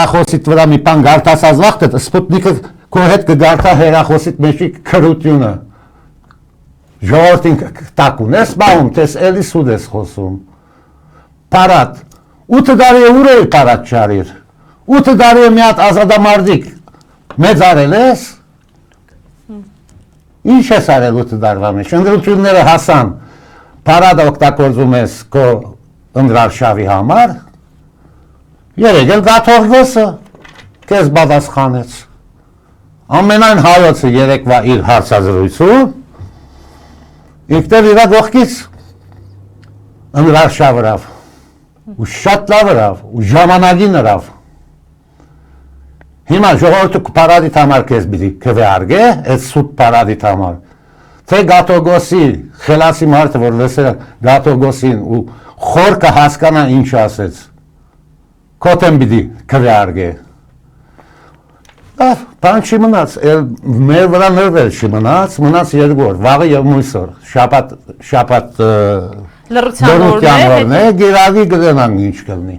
հերախոսիդ վրա մի բան գարտասած վաղտը, Սպուտնիկը քո հետ կգարտա հերախոսիդ մեջի քրությունը։ Ժողովրդին տակ ունես բաղում, տես էլի սուտ ես խոսում։ Պարատ, 8 տարի է ուր էի պարատ չարիր, 8 տարի է մի հատ ազատամարտիկ մեծ արել ես, ինչ ես արել 8 տարվա մեջ, ընտրությունները հասան, պարատը օգտագործում ես քո ընդրարշավի համար, երեկ էլ Գաթողգոսը քեզ պատասխանեց, ամենայն հայոցը երեկվա իր հարցազրույցում, ինքներ իրա գողքից ընդրարշավ ըրավ, ու շատ լավ ըրավ, ու ժամանակին ըրավ, հիմա ժողովուրդը պարադիտ համար քեզ պիտի քվեարկե, այդ սուտ պարադիտ համար, թե Գաթողգոսի խելացի մարդը, որ լսել Գաթողգոսին ու խորքը հասկանա ինչ ասեց, քոտեն պիտի քվեարկե, բան չի մնաց, մեր վրա նրվել չի մնաց, մնաց երկու օր, վաղը և մույս օր, շաբաթ լռության օրն է, գիրավի գնանք ինչ կլնի։